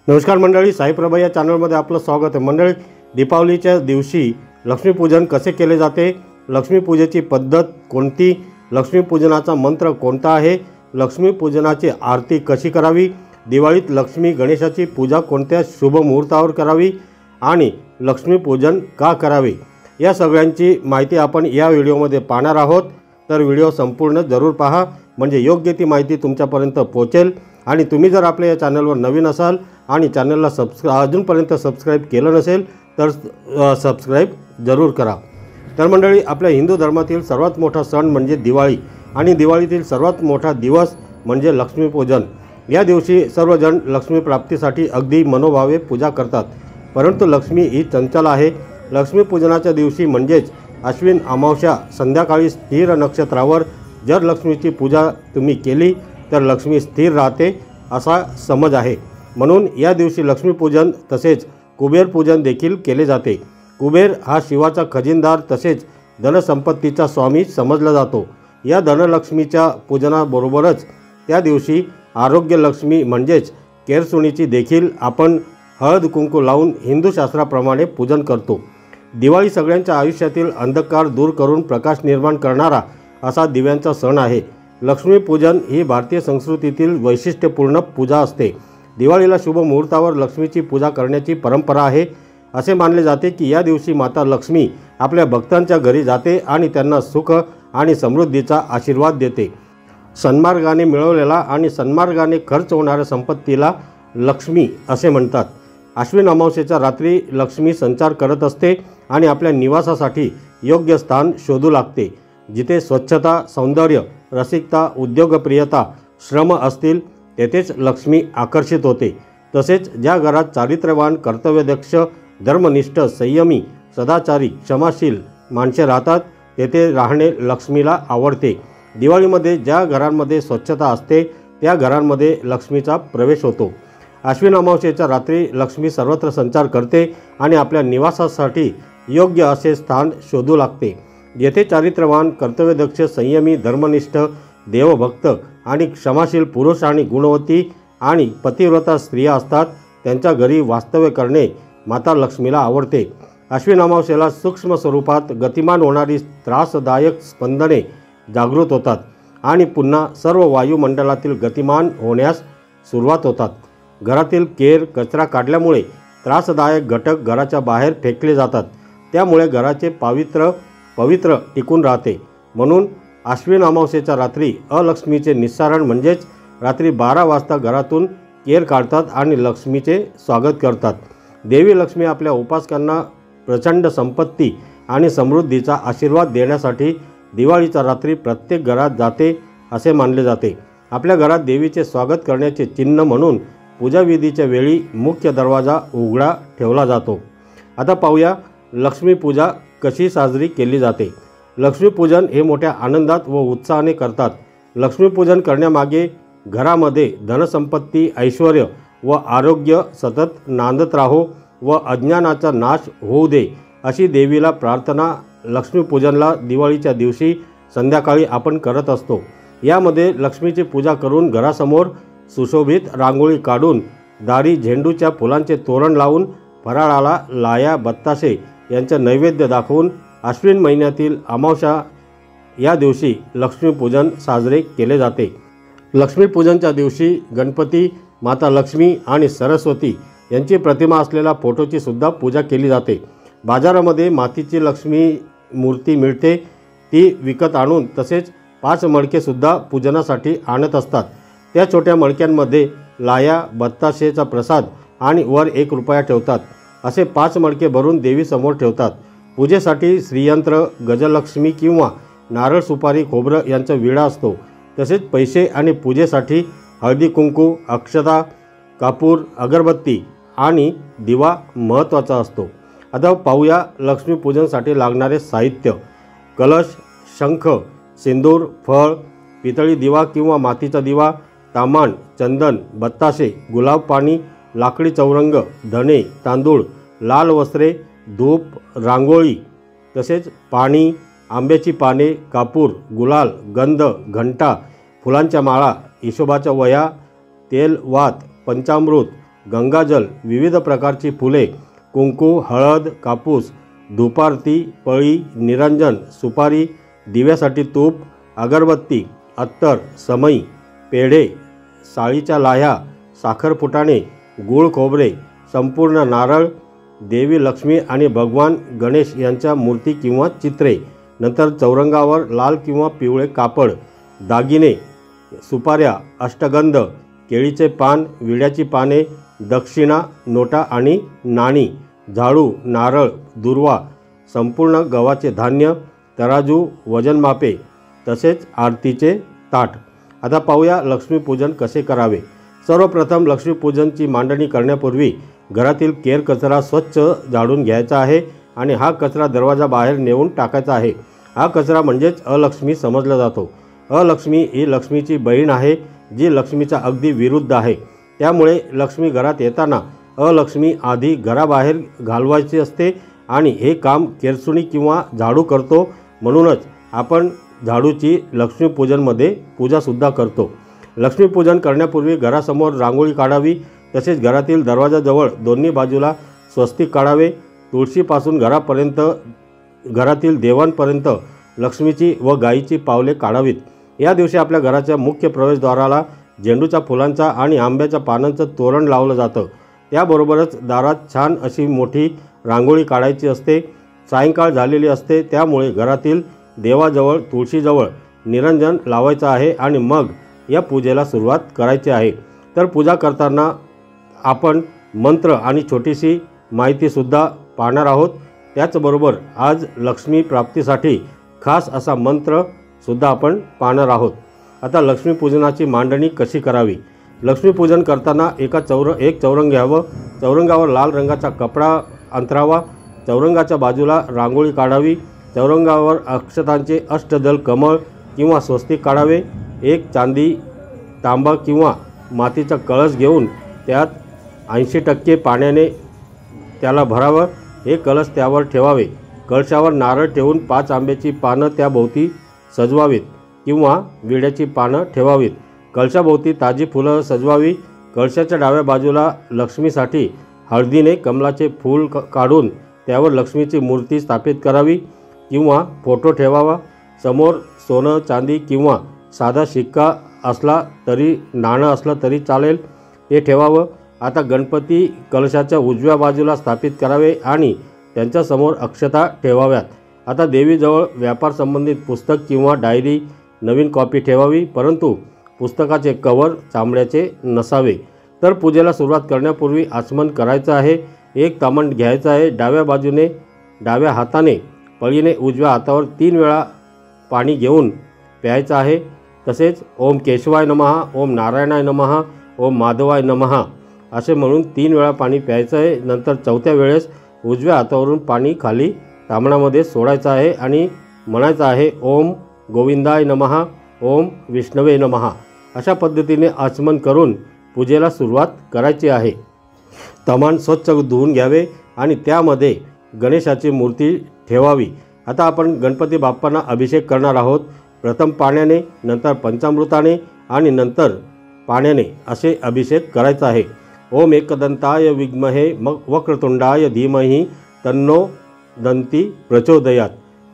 नमस्कार मंडळी, साईप्रभा या चॅनलमध्ये आपलं स्वागत आहे। मंडळी, दीपावलीच्या दिवशी लक्ष्मीपूजन कसे केले जाते, लक्ष्मीपूजेची पद्धत कोणती, लक्ष्मीपूजनाचा मंत्र कोणता आहे, लक्ष्मीपूजनाची आरती कशी करावी, दिवाळीत लक्ष्मी गणेशाची पूजा कोणत्या शुभ मुहूर्तावर करावी आणि लक्ष्मीपूजन का करावे, या सगळ्यांची माहिती आपण या व्हिडिओमध्ये पाहणार आहोत। तर व्हिडिओ संपूर्ण जरूर पहा, म्हणजे योग्य ती माहिती तुमच्यापर्यंत पोहोचेल। आणि तुम्ही जर आपल्या या चॅनलवर नवीन असाल आणि चॅनलला अजूनपर्यंत सबस्क्राईब केलं नसेल तर सबस्क्राईब जरूर करा। तर मंडळी, आपल्या हिंदू धर्मातील सर्वात मोठा सण म्हणजे दिवाळी आणि दिवाळीतील सर्वात मोठा दिवस म्हणजे लक्ष्मीपूजन। या दिवशी सर्वजण लक्ष्मी प्राप्तीसाठी अगदी मनोभावे पूजा करतात, परंतु लक्ष्मी ही चंचल आहे। लक्ष्मीपूजनाच्या दिवशी म्हणजेच अश्विन अमावस्या संध्याकाळी स्थिर नक्षत्रावर जर लक्ष्मीची पूजा तुम्ही केली तर लक्ष्मी स्थिर राहते असा समज आहे। म्हणून या दिवशी लक्ष्मीपूजन तसेच कुबेर पूजन देखील केले जाते। कुबेर हा शिवाचा खजिनदार तसेच धनसंपत्तीचा स्वामी समजला जातो। या धनलक्ष्मीच्या पूजनाबरोबरच त्या दिवशी आरोग्य लक्ष्मी म्हणजेच केरसुणीची देखील आपण हळद कुंकू लावून हिंदू शास्त्राप्रमाणे पूजन करतो। दिवाळी सगळ्यांच्या आयुष्यातील अंधकार दूर करून प्रकाश निर्माण करणारा असा दिव्यांचा सण आहे। लक्ष्मीपूजन ही भारतीय संस्कृतीतील वैशिष्ट्यपूर्ण पूजा असते। दिवाळीला शुभ मुहूर्तावर लक्ष्मीची पूजा करण्याची परंपरा आहे। असे मानले जाते की या दिवशी माता लक्ष्मी आपल्या भक्तांच्या घरी जाते आणि त्यांना सुख आणि समृद्धीचा आशीर्वाद देते। सन्मार्गाने मिळवलेला आणि सन्मार्गाने खर्च होणाऱ्या संपत्तीला लक्ष्मी असे म्हणतात। अश्विन अमावस्येच्या रात्री लक्ष्मी संचार करत असते आणि आपल्या निवासासाठी योग्य स्थान शोधू लागते। जिथे स्वच्छता, सौंदर्य, रसिकता, उद्योगप्रियता, श्रम असतील तेथेच लक्ष्मी आकर्षित होते। तसेच ज्या घरात चारित्र्यवान, कर्तव्यदक्ष, धर्मनिष्ठ, संयमी, सदाचारी, क्षमाशील माणसे राहतात तेथे राहणे लक्ष्मीला आवडते। दिवाळीमध्ये ज्या घरांमध्ये स्वच्छता असते त्या घरांमध्ये लक्ष्मीचा प्रवेश होतो। अश्विन अमावस्येच्या रात्री लक्ष्मी सर्वत्र संचार करते आणि आपल्या निवासासाठी योग्य असे स्थान शोधू लागते। येथे चारित्र्यवान, कर्तव्यदक्ष, संयमी, धर्मनिष्ठ, देवभक्त आणि क्षमाशील पुरुष आणि गुणवती आणि पतिव्रता स्त्रिया असतात त्यांच्या घरी वास्तव्य करणे माता लक्ष्मीला आवडते। अश्विन अमावस्येला सूक्ष्म स्वरूपात गतिमान होणारी त्रासदायक स्पंदने जागृत होतात आणि पुन्हा सर्व वायुमंडलातील गतिमान होण्यास सुरुवात होतात। घरातील केर, कचरा काढल्यामुळे त्रासदायक घटक घराच्या बाहेर फेकले जातात, त्यामुळे घराचे पवित्र टिकून राहते। म्हणून अश्विन अमावस्येच्या रात्री अलक्ष्मीचे निस्सारण म्हणजेच रात्री 12 वाजता घरातून केर काढतात आणि लक्ष्मीचे स्वागत करतात। देवी लक्ष्मी आपल्या उपासकांना प्रचंड संपत्ती आणि समृद्धीचा आशीर्वाद देण्यासाठी दिवाळीच्या रात्री प्रत्येक घरात जाते असे मानले जाते। आपल्या घरात देवीचे स्वागत करण्याचे चिन्ह म्हणून पूजाविधीच्या वेळी मुख्य दरवाजा उघडा ठेवला जातो। आता पाहूया लक्ष्मीपूजा कशी साजरी केली जाते। लक्ष्मीपूजन हे मोठ्या आनंदात व उत्साहाने करतात। लक्ष्मीपूजन करण्यामागे घरामध्ये धनसंपत्ती, ऐश्वर्य व आरोग्य सतत नांदत राहो व अज्ञानाचा नाश होऊ दे अशी देवीला प्रार्थना लक्ष्मीपूजनला दिवाळीच्या दिवशी संध्याकाळी आपण करत असतो। यामध्ये लक्ष्मीची पूजा करून घरासमोर सुशोभित रांगोळी काढून दारी झेंडूच्या फुलांचे तोरण लावून फराळाला लाया, बत्ताशे यांचे नैवेद्य दाखवून अश्विन महिन्यातील अमावस्या या दिवशी लक्ष्मीपूजन साजरे केले जाते। लक्ष्मीपूजनच्या दिवशी गणपती, माता लक्ष्मी आणि सरस्वती यांची प्रतिमा असलेल्या फोटोची सुद्धा पूजा केली जाते। बाजारामध्ये मातीची लक्ष्मी मूर्ती मिळते, ती विकत आणून तसेच 5 मडकेसुद्धा पूजनासाठी आणत असतात। त्या छोट्या मडक्यांमध्ये लाया, बत्ताशेचा प्रसाद आणि वर 1 रुपया ठेवतात। असे 5 मडके भरून देवीसमोर ठेवतात। पूजेसाठी श्रीयंत्र, गजलक्ष्मी किंवा नारळ, सुपारी, खोबरं यांचा विडा असतो। तसेच पैसे आणि पूजेसाठी हळदी कुंकू, अक्षता, कापूर, अगरबत्ती आणि दिवा महत्त्वाचा असतो। आता पाहूया लक्ष्मीपूजनासाठी लागणारे साहित्य। कलश, शंख, सिंदूर, फळ, पितळी दिवा किंवा मातीचा दिवा, तामान, चंदन, बत्ताशे, गुलाब पाणी, लाकडी चौरंग, धणे, तांदूळ, लाल वस्त्रे, धूप, रांगोळी, तसेच पाणी, आंब्याची पाने, कापूर, गुलाल, गंध, घंटा, फुलांच्या माळा, हिशोबाच्या वह्या, तेल, वात, पंचामृत, गंगाजल, विविध प्रकारची फुले, कुंकू, हळद, कापूस, धूपारती, पळी, निरंजन, सुपारी, दिव्यासाठी तूप, अगरबत्ती, अत्तर, समई, पेढे, साळीच्या लाह्या, साखर फुटाणे, गूळ खोबरे, संपूर्ण नारळ, देवी लक्ष्मी आणि भगवान गणेश यांच्या मूर्ती किंवा चित्रे, नंतर चौरंगावर लाल किंवा पिवळे कापड, दागिने, सुपाऱ्या, अष्टगंध, केळीचे पान, विड्याची पाने, दक्षिणा, नोटा आणि नाणी, झाडू, नारळ, दुर्वा, संपूर्ण गव्हाचे धान्य, तराजू, वजनमापे, तसेच आरतीचे ताट. आता पाहूया लक्ष्मीपूजन कसे करावे. सर्वप्रथम लक्ष्मीपूजनची मांडणी करण्यापूर्वी घरातील केर कचरा स्वच्छ झाडून घ्यायचा आहे आणि हा कचरा दरवाजाबाहेर नेऊन टाकायचा आहे. हा कचरा म्हणजेच अलक्ष्मी समजला जातो. अलक्ष्मी ही लक्ष्मीची बहीण आहे, जी लक्ष्मीच्या अगदी विरुद्ध आहे. त्यामुळे लक्ष्मी घरात येताना अलक्ष्मी आधी घराबाहेर घालवायची असते आणि हे काम केरसुणी किंवा झाडू करतो. म्हणूनच आपण झाडूची लक्ष्मीपूजनमध्ये पूजासुद्धा करतो. लक्ष्मीपूजन करण्यापूर्वी घरासमोर रांगोळी काढावी. तसेच घरातील दरवाजाजवळ दोन्ही बाजूला स्वस्तिक काढावे. तुळशीपासून घरातील देवांपर्यंत लक्ष्मीची व गायीची पावले काढावीत. या दिवशी आपल्या घराच्या मुख्य प्रवेशद्वाराला झेंडूच्या फुलांचा आणि आंब्याच्या पानांचं तोरण लावलं जातं. त्याबरोबरच दारात छान अशी मोठी रांगोळी काढायची असते. सायंकाळ झालेली असते, त्यामुळे घरातील देवाजवळ तुळशीजवळ निरंजन लावायचं आहे आणि मग या पूजेला सुरुवात करायची आहे. तर पूजा करताना आपण मंत्र आणि छोटीशी माहितीसुद्धा पाहणार आहोत. त्याचबरोबर आज लक्ष्मी प्राप्तीसाठी खास असा मंत्रसुद्धा आपण पाहणार आहोत. आता लक्ष्मीपूजनाची मांडणी कशी करावी. लक्ष्मीपूजन करताना एक चौरंग घ्यावं. चौरंगावर लाल रंगाचा कपडा अंथरावा. चौरंगाच्या बाजूला रांगोळी काढावी. चौरंगावर अक्षतांचे अष्टदल कमळ किंवा स्वस्तिक काढावे. एक चांदी, तांबा किंवा मातीचा कळस घेऊन त्यात 80% पाण्याने त्याला भरावं. हे कळस त्यावर ठेवावे. कळशावर नारळ ठेवून 5 आंब्याची पानं त्याभोवती सजवावीत किंवा विड्याची पानं ठेवावीत. कळशाभोवती ताजी फुलं सजवावी. कळशाच्या डाव्या बाजूला लक्ष्मीसाठी हळदीने कमलाचे फूल काढून त्यावर लक्ष्मीची मूर्ती स्थापित करावी किंवा फोटो ठेवावा. समोर सोनं, चांदी किंवा साधा शिक्का असला तरी, नाणं असलं तरी चालेल, ते ठेवावं. आता गणपती कलशाच्या उजव्या बाजूला स्थापित करावे आणि त्यांच्यासमोर अक्षता ठेवाव्यात. आता देवीजवळ व्यापार संबंधित पुस्तक किंवा डायरी, नवीन कॉपी ठेवावी, परंतु पुस्तकाचे कव्हर चामड्याचे नसावे. तर पूजेला सुरुवात करण्यापूर्वी आचमन करायचं आहे. एक तामण घ्यायचं आहे. डाव्या हाताने पळीने उजव्या हातावर 3 वेळा पाणी घेऊन प्यायचं आहे. तसेच ओम केशवाय नमः, ओम नारायणाय नमः, ओम माधवाय नमः असे म्हणून 3 वेळा पाणी प्यायचं आहे. नंतर 4थ्या वेळेस उजव्या हातावरून पाणी खाली तामणामध्ये सोडायचं आहे आणि म्हणायचं आहे ओम गोविंदाय नमः, ओम विष्णवे नमः. अशा पद्धतीने आचमन करून पूजेला सुरुवात करायची आहे. तमान स्वच्छ धुवून घ्यावे आणि त्यामध्ये गणेशाची मूर्ती ठेवावी. आता आपण गणपती बाप्पांना अभिषेक करणार आहोत. प्रथम पाण्याने, नंतर पंचामृताने आणि नंतर पाण्याने असे अभिषेक करायचा आहे. ओम एकदंताय विद्महे वक्रतुंडाय धीमहि तन्नो दंती प्रचोदयात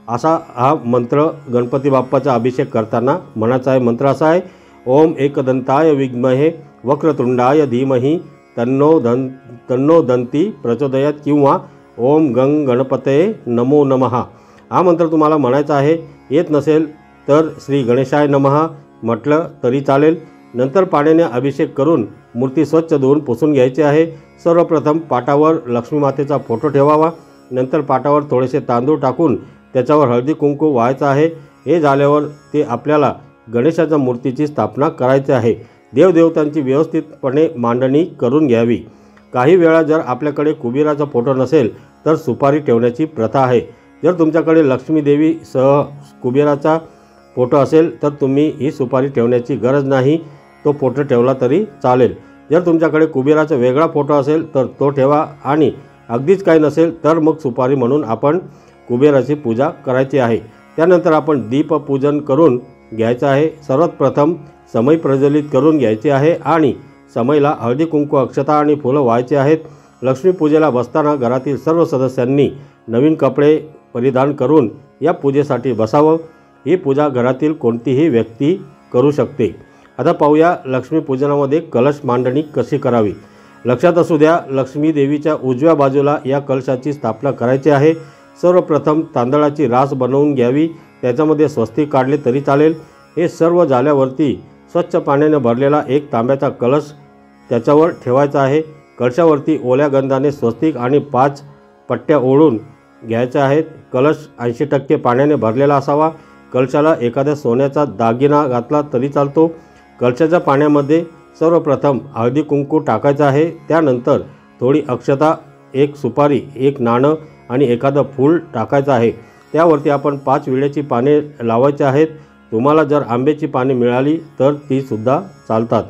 असा हा मंत्र गणपती बाप्पाचा अभिषेक करताना म्हणायचा आहे. मंत्र असा आहे, ओम एकदंताय विद्महे वक्रतुंडाय धीमहि तन्नो दंती प्रचोदयात किंवा ओम गणपतये नमो नमः. हा मंत्र तुम्हाला म्हणायचा आहे. येत नसेल तर श्री गणेशाय नमः म्हटलं तरी चालेल. नंतर पाण्याने अभिषेक करून मूर्ती स्वच्छ धुवून पुसून घ्यायची आहे. सर्वप्रथम पाटावर लक्ष्मी मातेचा फोटो ठेवावा. नंतर पाटावर थोडेसे तांदूळ टाकून त्याच्यावर हळदी कुंकू व्हायचं आहे. हे झाल्यावर ते आपल्याला गणेशाच्या मूर्तीची स्थापना करायची आहे. देवदेवतांची व्यवस्थितपणे मांडणी करून घ्यावी. काही वेळा जर आपल्याकडे कुबेराचा फोटो नसेल तर सुपारी ठेवण्याची प्रथा आहे. जर तुमच्याकडे लक्ष्मी देवी सह कुबेराचा फोटो असेल तर तुम्ही ही सुपारी ठेवण्याची गरज नाही, तो फोटो ठेवला तरी चालेल. जर तुमच्याकडे कुबेराचा वेगळा फोटो असेल तर तो ठेवा आणि अगदीच काही नसेल तर मग सुपारी म्हणून आपण कुबेराची पूजा करायची आहे. त्यानंतर आपण दीपपूजन करून घ्यायचं आहे. सर्वात प्रथम समई प्रज्वलित करून घ्यायची आहे आणि समईला हळदी कुंकू अक्षता आणि फुलं व्हायचे आहेत। लक्ष्मीपूजेला बसताना घरातील सर्व सदस्यांनी नवीन कपडे परिधान करून या पूजेसाठी बसावं। ही पूजा घरातील कोणतीही व्यक्ती करू शकते। आता पाहूया लक्ष्मीपूजनामध्ये कलश मांडणी कशी करावी। लक्षात असू द्या, लक्ष्मी देवीच्या उजव्या बाजूला या कलशाची स्थापना करायची आहे। सर्वप्रथम तांदळाची रास बनवून घ्यावी, त्याच्यामध्ये स्वस्तिक काढले तरी चालेल। हे सर्व झाल्यावरती स्वच्छ पाण्याने भरलेला एक तांब्याचा कलश त्याच्यावर ठेवायचा आहे। कलशावरती ओल्या गंधाने स्वस्तिक आणि 5 पट्ट्या ओढून घ्यायच्या आहेत। कलश 80% पाण्याने भरलेला असावा। कलशाला एखाद्या सोन्याचा दागिना घातला तरी चालतो। कलशाच्या पाण्यामध्ये सर्वप्रथम हळदी कुंकू टाकायचं आहे। त्यानंतर थोडी अक्षता, एक सुपारी, एक नाणं आणि एखादं फूल टाकायचं आहे। त्यावरती आपण 5 विड्याची पाने लावायची आहेत। तुम्हाला जर आंब्याची पाने मिळाली तर ती सुद्धा चालतात।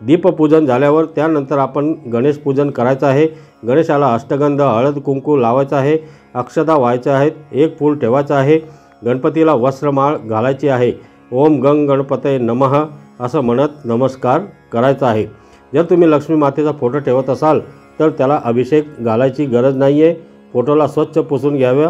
दीपपूजन झाल्यावर त्यानंतर आपण गणेश पूजन करायचं आहे। गणेशाला अष्टगंध, हळद कुंकू लावायचं आहे। अक्षता व्हायच्या आहेत। एक फूल ठेवायचं आहे। गणपतीला वस्त्रमाळ घालायची आहे। ओम गंग गणपतये नमः असं म्हणत नमस्कार करायचा आहे। जर तुम्ही लक्ष्मी मातेचा फोटो ठेवत असाल तर त्याला अभिषेक घालायची गरज नाही आहे। फोटोला स्वच्छ पुसून घ्याव्या।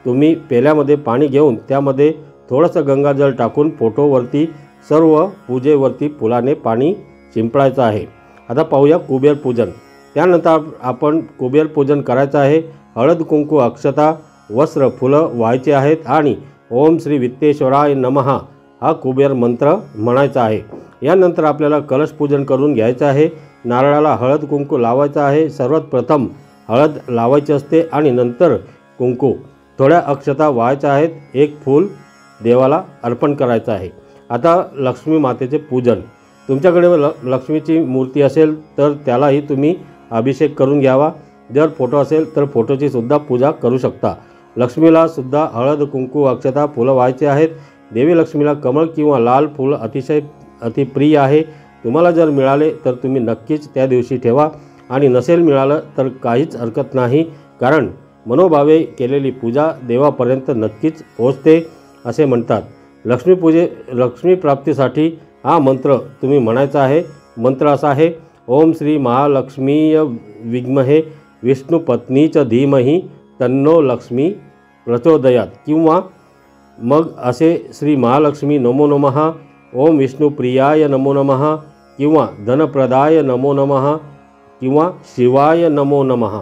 तुम्ही पेल्यामध्ये पाणी घेऊन त्यामध्ये थोडंसं गंगाजल टाकून फोटोवरती सर्व पूजेवरती फुलाने पाणी शिंपडायचं आहे। आता पाहूया कुबेर पूजन। त्यानंतर आपण कुबेर पूजन करायचं आहे। हळद कुंकू, अक्षता, वस्त्र, फुलं व्हायचे आहेत आणि ओम श्री वित्तेश्वराय नमः हा कुबेर मंत्र म्हणायचा आहे। यानंतर आपल्याला कलश पूजन करून घ्यायचं आहे। नारळाला हळद कुंकू लावायचं आहे। सर्वात प्रथम हळद लावायची असते आणि नंतर कुंकू। थोड्या अक्षता व्हायच्या आहेत। एक फूल देवाला अर्पण करायचं आहे। आता लक्ष्मी मातेचे पूजन। तुमच्याकडे लक्ष्मीची मूर्ती असेल तर त्यालाही तुम्ही अभिषेक करून घ्यावा। जर फोटो असेल तर फोटोची सुद्धा पूजा करू शकता। लक्ष्मीला सुद्धा हळद कुंकू, अक्षता, फुलं व्हायचे आहेत। देवी लक्ष्मीला कमळ किंवा लाल फूल अतिप्रिय आहे। तुम्हाला जर मिळाले तर तुम्ही नक्कीच त्या दिवशी ठेवा आणि नसेल मिळालं तर काहीच हरकत नाही, कारण मनोभावे केलेली पूजा देवापर्यंत नक्कीच पोहोचते असे म्हणतात। लक्ष्मी प्राप्तीसाठी हा मंत्र तुम्ही म्हणायचा आहे। मंत्र असा आहे, ओम श्री महालक्ष्मीय विद्महे विष्णुपत्नीच धीमहि तन्नो लक्ष्मी प्रचोदयात, किंवा मग असे श्री महालक्ष्मी नमो नमः, ओम विष्णुप्रियाय नमो नमः, किंवा धनप्रदाय नमो नमः, किंवा शिवाय नमो नमः,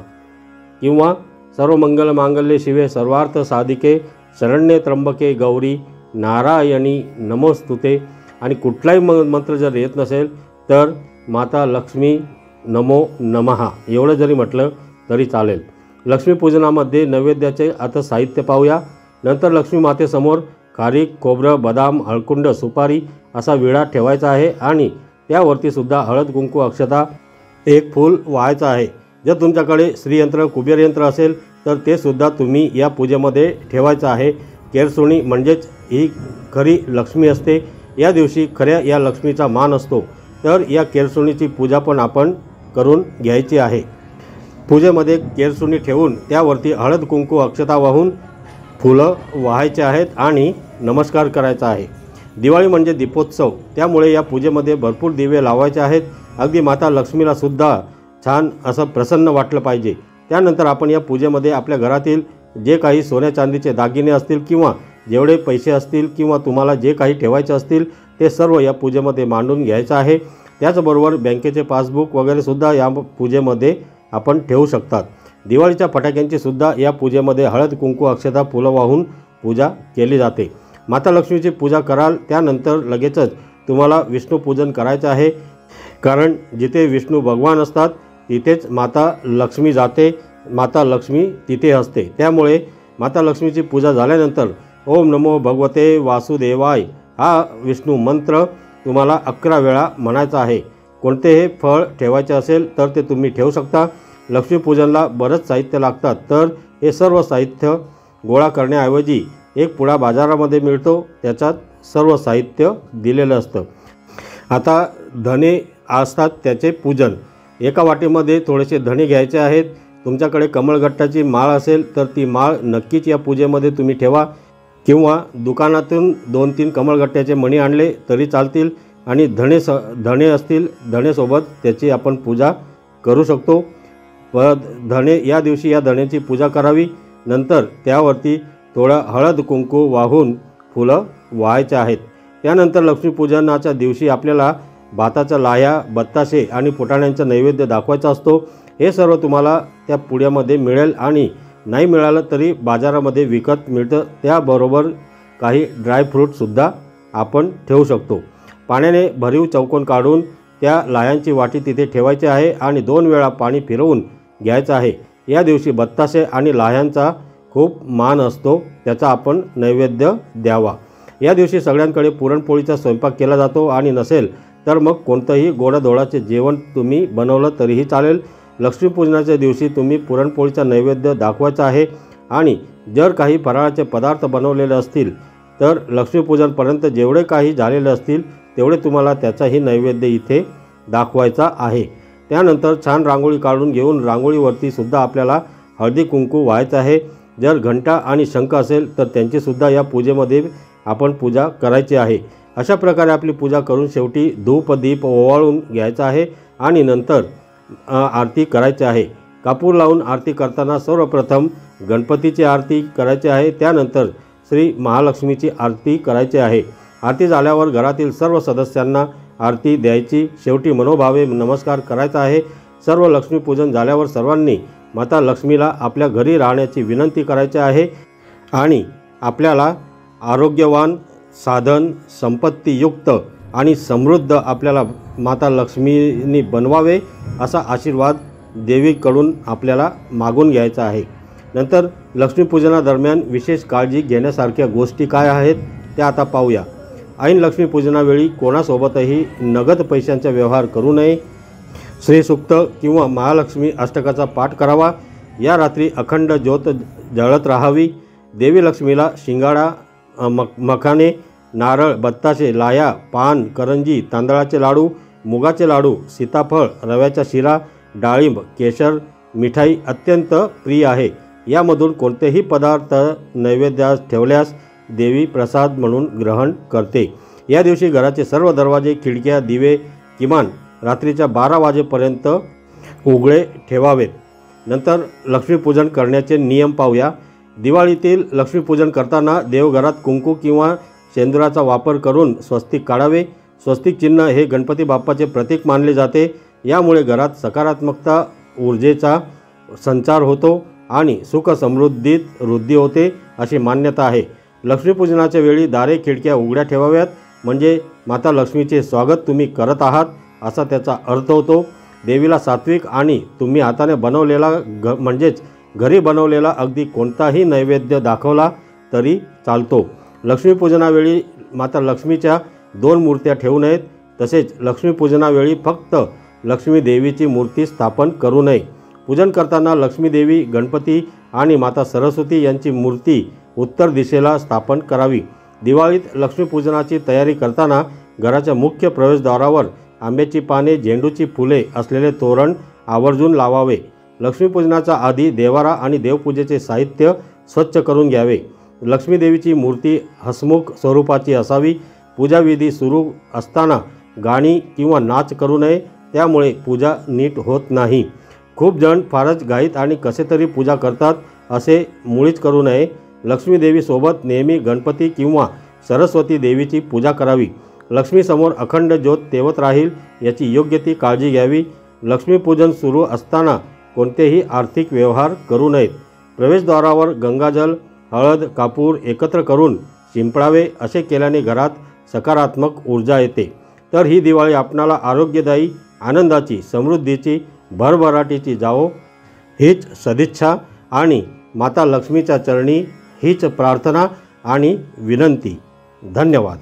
किंवा सर्वमंगलमांगल्ये शिवे सर्वार्थ साधिके शरण्ये त्र्यंबके गौरी नारायणी नमोस्तुते। आणि कुठलाही मंत्र जर येत नसेल तर माता लक्ष्मी नमो नमः एवढं जरी म्हटलं तरी चालेल। लक्ष्मीपूजनामध्ये नैवेद्याचे आता साहित्य पाहूया। नंतर लक्ष्मी मातेसमोर खारीक, खोबरं, बदाम, हळकुंड, सुपारी असा विडा ठेवायचा आहे आणि त्यावरती सुद्धा हळद कुंकू, अक्षता, एक फूल व्हायचं आहे। जर तुमच्याकडे श्रीयंत्र, कुबेर यंत्र असेल तर ते सुद्धा तुम्ही या पूजेमध्ये ठेवायचं आहे। केरसुणी म्हणजेच ही खरी लक्ष्मी असते। या दिवशी खऱ्या या लक्ष्मीचा मान असतो, तर या केरसुणीची पूजा पण आपण करून घ्यायची आहे। पूजेमध्ये केरसुणी ठेवून त्यावरती हळद कुंकू, अक्षता वाहून फुलं व्हायचे आहेत आणि नमस्कार करायचा आहे। दिवाळी म्हणजे दीपोत्सव, त्यामुळे या पूजेमध्ये भरपूर दिवे लावायचे आहेत। अगदी माता लक्ष्मीला सुद्धा छान असं प्रसन्न वाटलं पाहिजे। त्यानंतर आपण या पूजेमध्ये आपल्या घरातील जे काही सोन्या चांदीचे दागिने असतील किंवा जेवढे पैसे असतील किंवा तुम्हाला जे काही ठेवायचे असतील ते सर्व या पूजेमध्ये मांडून घ्यायचं आहे। त्याचबरोबर बँकेचे पासबुक वगैरे सुद्धा या पूजेमध्ये आपण ठेवू शकतात। दिवाळीच्या फटाक्यांची सुद्धा या पूजेमध्ये हळद कुंकू, अक्षता, फुलं वाहून पूजा केली जाते। माता लक्ष्मीची पूजा कराल त्यानंतर लगेचच तुम्हाला विष्णू पूजन करायचं आहे, कारण जिथे विष्णू भगवान असतात तिथेच माता लक्ष्मी जाते, माता लक्ष्मी तिथे असते। त्यामुळे माता लक्ष्मीची पूजा झाल्यानंतर ओम नमो भगवते वासुदेवाय हा विष्णू मंत्र तुम्हाला 11 वेळा म्हणायचा आहे। कोणतेही फळ ठेवायचे असेल तर ते तुम्ही ठेवू शकता। लक्ष्मीपूजनला बरंच साहित्य लागतात, तर हे सर्व साहित्य गोळा करण्याऐवजी एक पुडा बाजारामध्ये मिळतो, त्याच्यात सर्व साहित्य दिलेलं असतं। आता धणे असतात त्याचे पूजन। एका वाटीमध्ये थोडेसे धणे घ्यायचे आहेत। तुमच्याकडे कमळगट्टाची माळ असेल तर ती माळ नक्कीच या पूजेमध्ये तुम्ही ठेवा, किंवा दुकानातून 2-3 कमळगट्ट्याचे मणी आणले तरी चालतील आणि धणे असतील धणेसोबत त्याची आपण पूजा करू शकतो। धणे या दिवशी या धण्याची पूजा करावी। नंतर त्यावरती थोडं हळद कुंकू वाहून फुलं वाहायचे आहेत। त्यानंतर लक्ष्मीपूजनाच्या दिवशी आपल्याला भाताच्या लाह्या, बत्ताशे आणि फुटाण्यांचा नैवेद्य दाखवायचा असतो। हे सर्व तुम्हाला त्या पुड्यामध्ये मिळेल आणि नाही मिळालं तरी बाजारामध्ये विकत मिळतं। त्याबरोबर काही ड्रायफ्रूटसुद्धा आपण ठेवू शकतो। पाण्याने भरीव चौकोन काढून त्या लाह्यांची वाटी तिथे ठेवायची आहे आणि 2 वेळा पाणी फिरवून घ्यायचं आहे। या दिवशी बत्ताशे आणि लाह्यांचा खूप मान असतो, त्याचा आपण नैवेद्य द्यावा। या दिवशी सगळ्यांकडे पुरणपोळीचा स्वयंपाक केला जातो आणि नसेल तर मग कोणतंही गोडाधोडाचे जेवण तुम्ही बनवलं तरीही चालेल। लक्ष्मीपूजनाच्या दिवशी तुम्ही पुरणपोळीचा नैवेद्य दाखवायचा आहे आणि जर काही फराळाचे पदार्थ बनवलेले असतील तर लक्ष्मीपूजनपर्यंत जेवढे काही झालेले असतील तेवढे तुम्हाला त्याचाही नैवेद्य इथे दाखवायचा आहे। त्यानंतर छान रांगोळी काढून घेऊन रांगोळीवरती सुद्धा आपल्याला हळदी कुंकू व्हायचं आहे। जर घंटा आणि शंख असेल तर त्यांचीसुद्धा या पूजेमध्ये आपण पूजा करायची आहे। अशा प्रकारे आपली पूजा करून शेवटी धूप दीप ओवाळून घ्यायचा आहे आणि नंतर आरती करायची आहे। कापूर लावून आरती करताना सर्वप्रथम गणपतीची आरती करायची आहे, त्यानंतर श्री महालक्ष्मीची आरती करायची आहे। आरती झाल्यावर घरातील सर्व सदस्यांना आरती द्यायची। शेवटी मनोभावे नमस्कार करायचा आहे। सर्व लक्ष्मीपूजन झाल्यावर सर्वांनी माता लक्ष्मीला आपल्या घरी राहण्याची विनंती करायची आहे आणि आपल्याला आरोग्यवान, साधन संपत्तीयुक्त आणि समृद्ध आपल्याला माता लक्ष्मीनी बनवावे असा आशीर्वाद देवीकडून आपल्याला मागून घ्यायचा आहे। नंतर लक्ष्मीपूजनादरम्यान विशेष काळजी घेण्यासारख्या गोष्टी काय आहेत त्या आता पाहूया। ऐन लक्ष्मीपूजनावेळी कोणासोबतही नगद पैशांचा व्यवहार करू नये। श्रीसूक्त किंवा महालक्ष्मी अष्टकाचा पाठ करावा। या रात्री अखंड ज्योत जळत राहावी। देवी लक्ष्मीला शिंगाडा, मखाने, नारळ, बत्ताशे, लाया, पान, करंजी, तांदळाचे लाडू, मुगाचे लाडू, सीताफळ, रव्याचा शिरा, डाळिंब, केशर, मिठाई अत्यंत प्रिय आहे। यामधून कोणतेही पदार्थ नैवेद्यास ठेवल्यास देवी प्रसाद म्हणून ग्रहण करते। या दिवशी घराचे सर्व दरवाजे, खिडक्या, दिवे किमान रात्रीच्या 12 वाजेपर्यंत उघडे ठेवावेत। नंतर लक्ष्मीपूजन करण्याचे नियम पाहूया। दिवाळीतील लक्ष्मीपूजन करताना देवघरात कुंकू किंवा शेंदुराचा वापर करून स्वस्तिक काढावे। स्वस्तिक चिन्ह हे गणपती बाप्पाचे प्रतीक मानले जाते। यामुळे घरात सकारात्मकता, ऊर्जेचा संचार होतो आणि सुख समृद्धीत वृद्धी होते अशी मान्यता आहे। लक्ष्मीपूजनाच्या वेळी दारे, खिडक्या उघड्या ठेवाव्यात, म्हणजे माता लक्ष्मीचे स्वागत तुम्ही करत आहात असा त्याचा अर्थ होतो। देवीला सात्विक आणि तुम्ही हाताने बनवलेला म्हणजेच घरी बनवलेला अगदी कोणताही नैवेद्य दाखवला तरी चालतो। लक्ष्मीपूजनावेळी माता लक्ष्मीच्या 2 मूर्त्या ठेवू नयेत। तसेच लक्ष्मीपूजनावेळी फक्त लक्ष्मी देवीची मूर्ती स्थापन करू नये। पूजन करताना लक्ष्मी देवी, गणपती आणि माता सरस्वती यांची मूर्ती उत्तर दिशेला स्थापन करावी। दिवाळीत लक्ष्मीपूजनाची तयारी करताना घराच्या मुख्य प्रवेशद्वारावर आंब्याची पाने, झेंडूची फुले असलेले तोरण आवर्जून लावावे। लक्ष्मीपूजनाच्या आधी देवारा आणि देवपूजेचे साहित्य स्वच्छ करून घ्यावे। लक्ष्मी देवीची मूर्ती हसमुख स्वरूपाची असावी। पूजाविधी सुरू असताना गाणी किंवा नाच करू नये, त्यामुळे पूजा नीट होत नाही। खूप जण फारच घाईत आणि कसे तरी पूजा करतात, असे मुळीच करू नये। लक्ष्मी देवीसोबत नेहमी गणपती किंवा सरस्वती देवीची पूजा करावी। लक्ष्मीसमोर अखंड ज्योत तेवत राहील याची योग्य ती काळजी घ्यावी। लक्ष्मीपूजन सुरू असताना कोणतेही आर्थिक व्यवहार करू नयेत। प्रवेशद्वारावर गंगाजल, हळद, कापूर एकत्र करून शिंपडावे। असे केल्याने घरात सकारात्मक ऊर्जा येते। तर ही दिवाळी आपणाला आरोग्यदायी, आनंदाची, समृद्धीची, भरभराटीची जावो हीच सदिच्छा आणि माता लक्ष्मीच्या चरणी हीच प्रार्थना आणि विनंती। धन्यवाद।